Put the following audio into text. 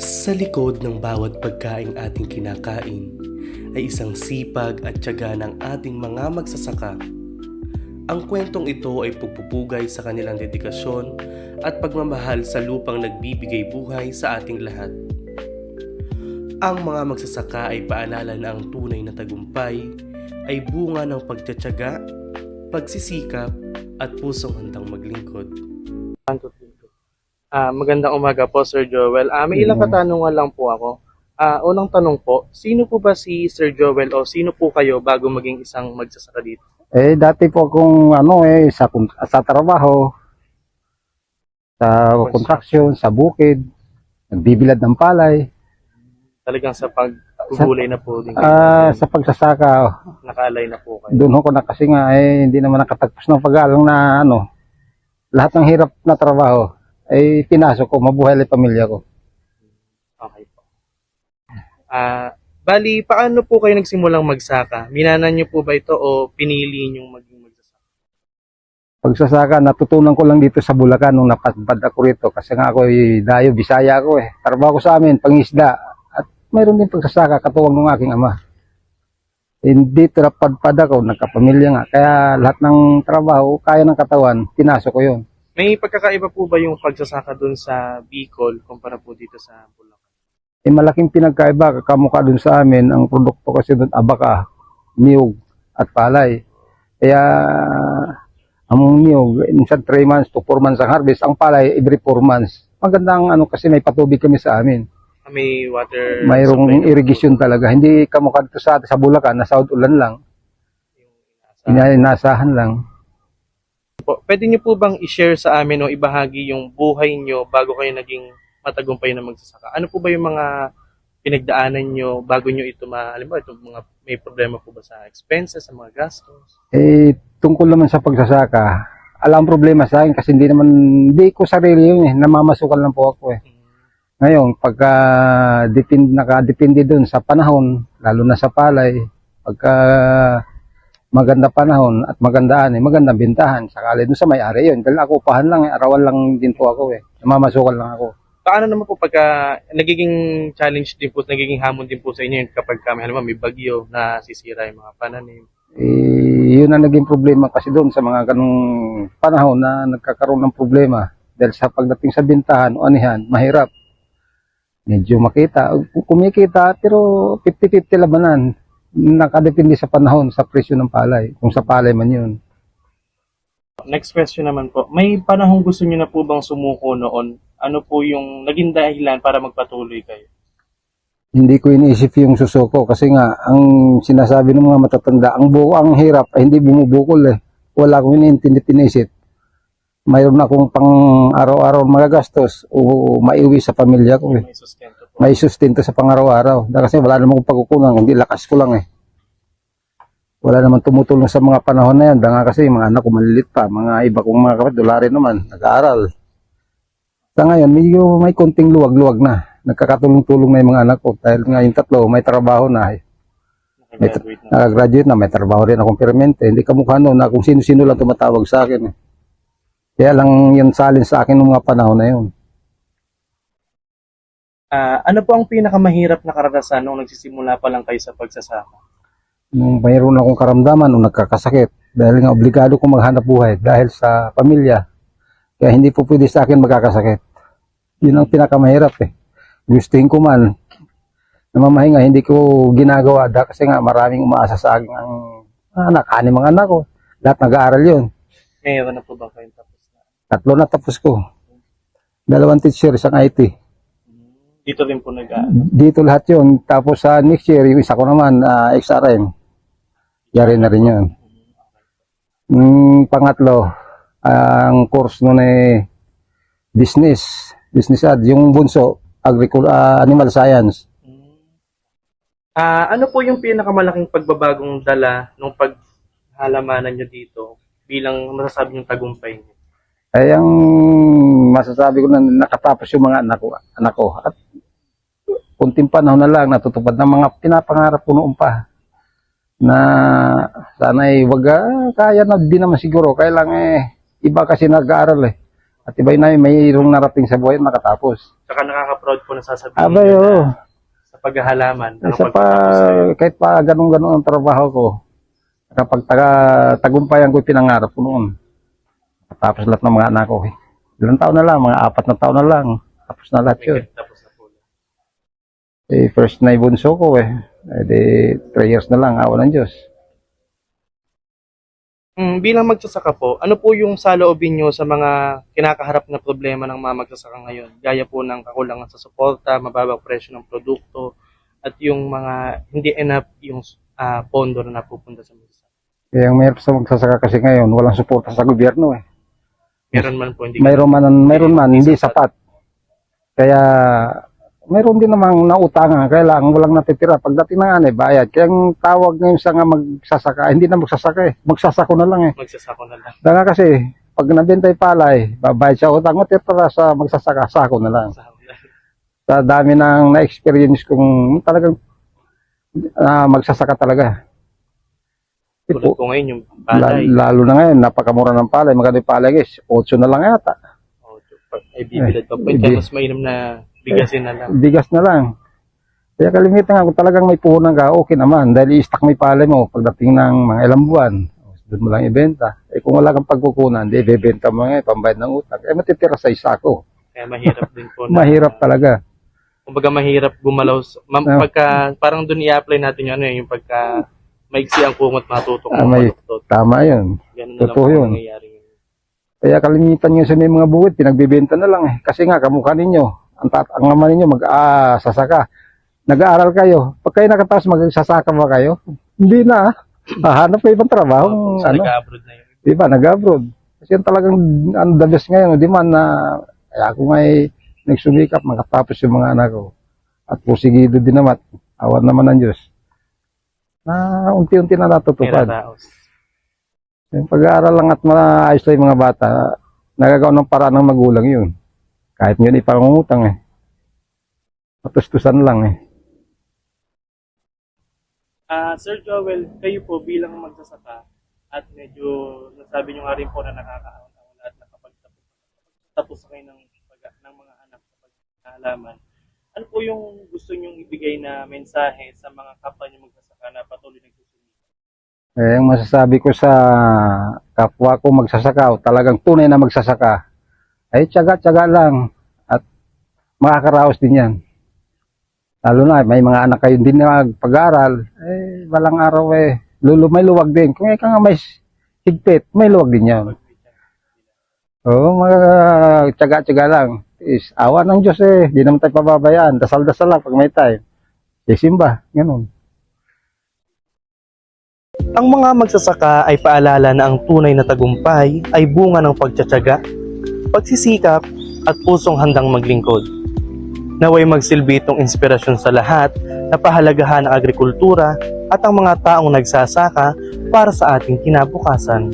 Sa likod ng bawat pagkaing ating kinakain ay isang sipag at tiyaga ng ating mga magsasaka. Ang kwentong ito ay pagpupugay sa kanilang dedikasyon at pagmamahal sa lupang nagbibigay buhay sa ating lahat. Ang mga magsasaka ay paalala na ang tunay na tagumpay ay bunga ng pagtitiyaga, pagsisikap at pusong handang maglingkod. Magandang umaga po, Sir Joel. May ilang katanungan lang po ako. Unang tanong po, sino po ba si Sir Joel o sino po kayo bago maging isang magsasaka dito? Dati po akong sa trabaho, sa construction, sa bukid, nagbibilad ng palay, Talagang sa paggugulay na po din sa pagsasaka. nakaalay na po kayo. Doon ako na kasi nga hindi naman nakatagpos ng pag-aaral na lahat ng hirap na trabaho ay pinasok ko, mabuhay ang pamilya ko. Okay po. Bali, paano po kayo nagsimulang magsaka? Minanan niyo po ba ito o pinili niyong maging magsasaka? Pagsasaka, natutunan ko lang dito sa Bulacan nung napadpad ako rito kasi nga ako dayo, Bisaya ako Trabaho ko sa amin, pangisda. At mayroon din pagsasaka, katuwang ng aking ama. Hindi napadpad ako, nagkapamilya nga. Kaya lahat ng trabaho, kaya ng katawan, pinasok ko yun. May pagkakaiba po ba yung pagsasaka dun sa Bicol kumpara po dito sa Bulacan? Malaking pinagkaiba, kamukha dun sa amin, ang produkto kasi dun, abaka, niyog, at palay. Kaya, ang niyog, minsan 3 months to 4 months ang harvest, ang palay, every 4 months. Magandang kasi may patubig kami sa amin. May water Mayroong supply na po irrigation talaga. Hindi kamukha dito sa Bulacan, nasa ulan lang. Inasahan lang. po. Pwede niyo po bang i-share sa amin o ibahagi yung buhay niyo bago kayo naging matagumpay na magsasaka? Ano po ba yung mga pinagdaanan niyo bago niyo ito halimbawa itong mga may problema po ba sa expenses, sa mga gastos? Tungkol naman sa pagsasaka, alam problema sa akin kasi hindi ko sarili yun namamasukan lang po ako Ngayon, pagka nakadepende doon sa panahon, lalo na sa palay, pagka maganda panahon at magandaan magandang bintahan. Sakali doon sa may-ari yun. Dahil ako upahan lang arawan lang din po ako namamasukan lang ako. Paano naman po pagka nagiging challenge din po, nagiging hamon din po sa inyo kapag halimbawa may bagyo na sisira yung mga pananim? Yun ang naging problema kasi doon sa mga ganung panahon na nagkakaroon ng problema. Dahil sa pagdating sa bintahan o anihan, mahirap. Medyo kumikita, pero 50-50 labanan. Nakadepende sa panahon, sa presyo ng palay. Kung sa palay man yun. Next question naman po. May panahong gusto niyo na po bang sumuko noon? Ano po yung naging dahilan para magpatuloy kayo? Hindi ko iniisip yung susuko kasi nga, ang sinasabi ng mga matatanda, ang hirap ay hindi bumubukol Wala akong iniintindi-inisip. Mayroon akong pang araw-araw magagastos o maiuwi sa pamilya ko May sustento po. May sustento sa pang-araw-araw. Kasi wala namang pagkukunan, hindi lakas ko lang Wala naman tumutulong sa mga panahon na yan. Dahil kasi mga anak ko malilit pa, mga iba kong mga kapatid, dolari naman, nag-aaral. Sa ngayon, medyo may konting luwag-luwag na. Nagkakatulong-tulong na yung mga anak ko. Dahil nga yung tatlo, may trabaho na. Nakagraduate na, may trabaho rin akong permanente. Hindi kamukha noon na kung sino-sino lang tumatawag sa akin Kaya lang yung salin sa akin ng mga panahon na yun. Ano po ang pinakamahirap na karanasan nung nagsisimula pa lang kayo sa pagsasaka? Nung mayroon akong karamdaman, nung nagkakasakit, dahil nga obligado kong maghanap buhay dahil sa pamilya. Kaya hindi po pwede sa akin magkakasakit. Yun ang pinakamahirap Gustuhin ko man, namamahinga, hindi ko ginagawa kasi nga maraming umaasa sa akin ang anak, 6 mga anak ko. Lahat nag-aaral yun. Mayroon na po ba kayong tapos na? 3 na tapos ko. 2 teacher, isang IT. Dito rin po Dito lahat yun. Tapos sa next year, yung isa ko naman, XRM. Yari na rin yun. Pangatlo, ang course nun business ad. Yung bunso, animal science. Ano po yung pinakamalaking pagbabagong dala nung paghalamanan nyo dito bilang masasabi yung tagumpay nyo? Ay, ang masasabi ko na nakatapos yung mga anak ko. At kunting panahon na lang natutupad ng mga pinapangarap ko noon pa. Na sana wag kaya na din naman siguro. Kaya lang iba kasi nag-aaral At iba na mayroong narating sa buhay at nakatapos. Saka nakaka-proud po na sasabihin Abay, niyo oo. na sa paghahalaman. Isa pa, nakapagtapos kayo. kahit pa ganun-ganun ang trabaho ko, kapag tagumpayan ko yung pinangarap ko noon. Tapos lahat ng mga anak ko. Ilang taon na lang, mga 4 na taon na lang. Tapos na lahat yun. Tapos na po. First na ibunso ko Eh, 3 years na lang, awa ng Diyos. Bilang magsasaka po, ano po yung saloobin nyo sa mga kinakaharap na problema ng mga magsasaka ngayon? Gaya po ng kakulangan sa suporta, mababang presyo ng produkto, at yung mga hindi enough yung pondo na napupunta sa magsasaka. Kaya ang mahirap sa magsasaka kasi ngayon, walang suporta sa gobyerno Meron man po, hindi Mayroon man, hindi sapat. Kaya mayroon din namang nautangan, kailangan walang natitira. Pagdating ng anay, bayad. Kaya ang tawag ngayon sa nga magsasaka, hindi na magsasaka magsasako na lang magsasako na lang. Danga kasi, pag nabenta yung palay, babayad siya utang, matitira sa magsasaka, sako na lang. Sa dami ng na-experience kong talagang magsasaka talaga. Tulad po ngayon yung palay. Lalo na ngayon, napakamura ng palay. Maganda yung palay guys, 8 na lang yata. Ay, bibilad pa po. Mas mainam na bigasin na lang. Bigas na lang. Kaya kalimitan nga, kung talagang may puhunan ka, okay naman. Dahil i-stack mo yung palay mo pagdating ng mga ilang buwan. Doon mo lang ibenta. Kung wala kang pagkukunan, di ibebenta mo nga, pambayad ng utang. Matitira sa isako. Kaya mahirap din po na. Mahirap talaga. Kumbaga mahirap gumalaw. Pagka, parang doon i-apply natin yung yung pagka maigsi ang kumot matutok ng maluktot. Tama yun. Ganun na lang Totoo po yun. nangyayari. Kaya kalimitan nyo sa may mga bukid, pinagbibenta na lang Kasi nga, kamukha ninyo, ang ama ninyo, sasaka. Nag-aaral kayo. Pag kayo nakatapos, magsasaka ba kayo? Hindi na. Hahanap kayo ibang trabaho. Nag-abroad na yun. Di ba, nag-abroad. Kasi yung talagang the best ngayon, di man na, kaya ako ngay nagsumikap, makatapos yung mga anak ko. At pusigido din naman, awan naman ng Diyos. Na unti-unti na natutupad. Yung pag-aaral lang at maayos lang yung mga bata, nagagawa ng paraan ng magulang yun. Kahit yun ipangungutang Matustusan lang Sir Joel, kayo po bilang magsasaka at medyo nasabi nyo nga rin po na nakakaawang at nakapagtapos kayo ng mga anak sa paghalaman. Ano po yung gusto nyong ibigay na mensahe sa mga kapwa nyo magsasaka na patuloy nagsusumika? Ang masasabi ko sa kapwa ko magsasaka, talagang tunay na magsasaka, ay tiyaga-tiyaga lang at makakaraos din yan. Lalo na, may mga anak kayo din na pag-aaral, balang araw may luwag din. Kung ikaw nga may higpit, may luwag din yan. Oo, tiyaga-tiyaga lang. Awa ng Diyos di naman tayo pababayaan. Dasal-dasal lang pag may time. Simba, ganun. Ang mga magsasaka ay paalala na ang tunay na tagumpay ay bunga ng pagtsatsaga, pagsisikap at pusong handang maglingkod. Naway magsilbi itong inspirasyon sa lahat na pahalagahan ang agrikultura at ang mga taong nagsasaka para sa ating kinabukasan.